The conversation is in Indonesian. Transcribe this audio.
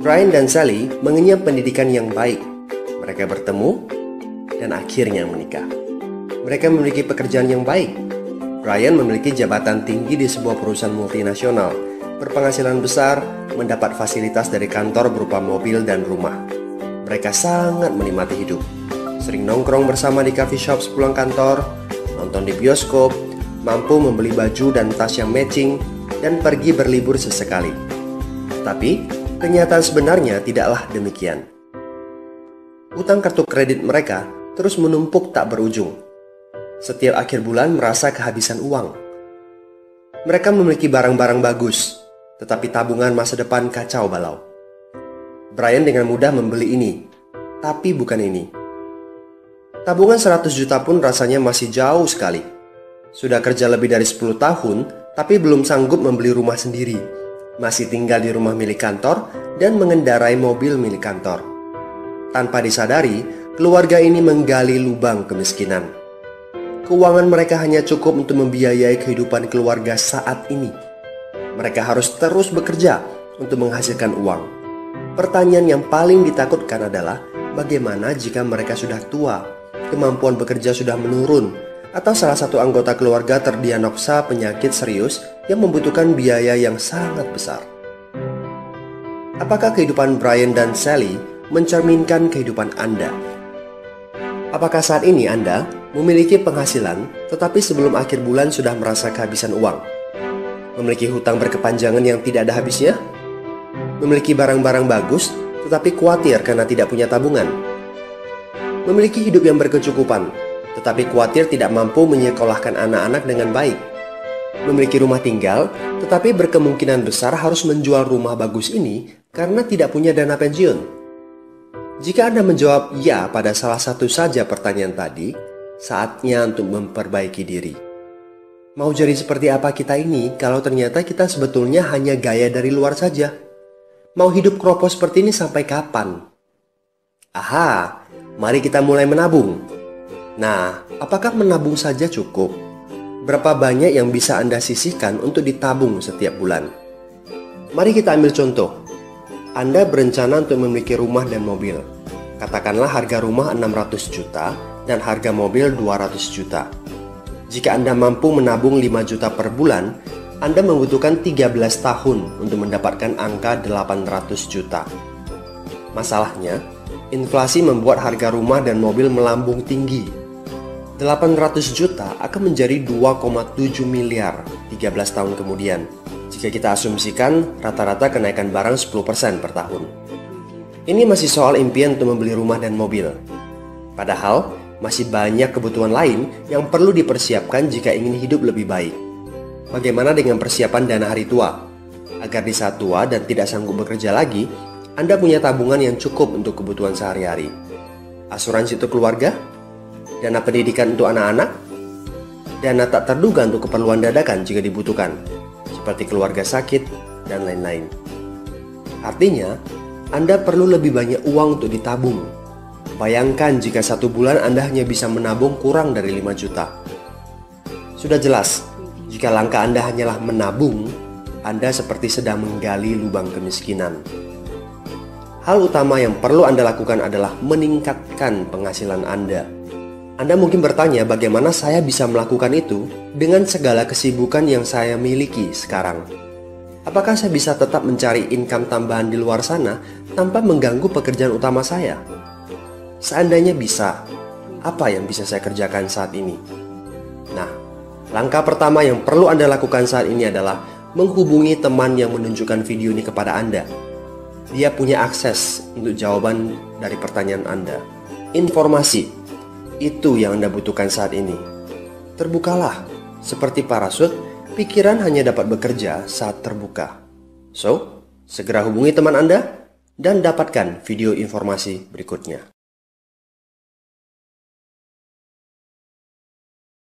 Brian dan Sally mengenyam pendidikan yang baik. Mereka bertemu dan akhirnya menikah. Mereka memiliki pekerjaan yang baik. Brian memiliki jabatan tinggi di sebuah perusahaan multinasional, berpenghasilan besar, mendapat fasilitas dari kantor berupa mobil dan rumah. Mereka sangat menikmati hidup. Sering nongkrong bersama di coffee shop sepulang kantor, nonton di bioskop, mampu membeli baju dan tas yang matching, dan pergi berlibur sesekali. Tapi, kenyataan sebenarnya tidaklah demikian. Utang kartu kredit mereka terus menumpuk tak berujung. Setiap akhir bulan merasa kehabisan uang. Mereka memiliki barang-barang bagus, tetapi tabungan masa depan kacau balau. Brian dengan mudah membeli ini, tapi bukan ini. Tabungan 100 juta pun rasanya masih jauh sekali. Sudah kerja lebih dari 10 tahun, tapi belum sanggup membeli rumah sendiri. Masih tinggal di rumah milik kantor dan mengendarai mobil milik kantor. Tanpa disadari, keluarga ini menggali lubang kemiskinan. Keuangan mereka hanya cukup untuk membiayai kehidupan keluarga saat ini. Mereka harus terus bekerja untuk menghasilkan uang. Pertanyaan yang paling ditakutkan adalah bagaimana jika mereka sudah tua, kemampuan bekerja sudah menurun, atau salah satu anggota keluarga terdiagnosa penyakit serius yang membutuhkan biaya yang sangat besar. Apakah kehidupan Brian dan Sally mencerminkan kehidupan Anda? Apakah saat ini Anda memiliki penghasilan tetapi sebelum akhir bulan sudah merasa kehabisan uang? Memiliki hutang berkepanjangan yang tidak ada habisnya? Memiliki barang-barang bagus tetapi khawatir karena tidak punya tabungan? Memiliki hidup yang berkecukupan tetapi khawatir tidak mampu menyekolahkan anak-anak dengan baik? Memiliki rumah tinggal tetapi berkemungkinan besar harus menjual rumah bagus ini karena tidak punya dana pensiun? Jika Anda menjawab ya pada salah satu saja pertanyaan tadi, saatnya untuk memperbaiki diri. Mau jadi seperti apa kita ini kalau ternyata kita sebetulnya hanya gaya dari luar saja? Mau hidup kropo seperti ini sampai kapan? Aha, mari kita mulai menabung. Nah, apakah menabung saja cukup? Berapa banyak yang bisa Anda sisihkan untuk ditabung setiap bulan? Mari kita ambil contoh. Anda berencana untuk memiliki rumah dan mobil. Katakanlah harga rumah 600 juta dan harga mobil 200 juta. Jika Anda mampu menabung 5 juta per bulan, Anda membutuhkan 13 tahun untuk mendapatkan angka 800 juta. Masalahnya, inflasi membuat harga rumah dan mobil melambung tinggi. 800 juta akan menjadi 2,7 miliar 13 tahun kemudian jika kita asumsikan rata-rata kenaikan barang 10% per tahun. Ini masih soal impian untuk membeli rumah dan mobil. Padahal, masih banyak kebutuhan lain yang perlu dipersiapkan jika ingin hidup lebih baik. Bagaimana dengan persiapan dana hari tua? Agar di saat tua dan tidak sanggup bekerja lagi, Anda punya tabungan yang cukup untuk kebutuhan sehari-hari. Asuransi untuk keluarga? Dana pendidikan untuk anak-anak? Dana tak terduga untuk keperluan dadakan jika dibutuhkan, seperti keluarga sakit, dan lain-lain. Artinya, Anda perlu lebih banyak uang untuk ditabung. Bayangkan jika satu bulan Anda hanya bisa menabung kurang dari 5 juta. Sudah jelas, jika langkah Anda hanyalah menabung, Anda seperti sedang menggali lubang kemiskinan. Hal utama yang perlu Anda lakukan adalah meningkatkan penghasilan Anda. Anda mungkin bertanya bagaimana saya bisa melakukan itu dengan segala kesibukan yang saya miliki sekarang. Apakah saya bisa tetap mencari income tambahan di luar sana tanpa mengganggu pekerjaan utama saya? Seandainya bisa, apa yang bisa saya kerjakan saat ini? Nah, langkah pertama yang perlu Anda lakukan saat ini adalah menghubungi teman yang menunjukkan video ini kepada Anda. Dia punya akses untuk jawaban dari pertanyaan Anda. Informasi. Itu yang Anda butuhkan saat ini. Terbukalah. Seperti parasut, pikiran hanya dapat bekerja saat terbuka. So, segera hubungi teman Anda dan dapatkan video informasi berikutnya.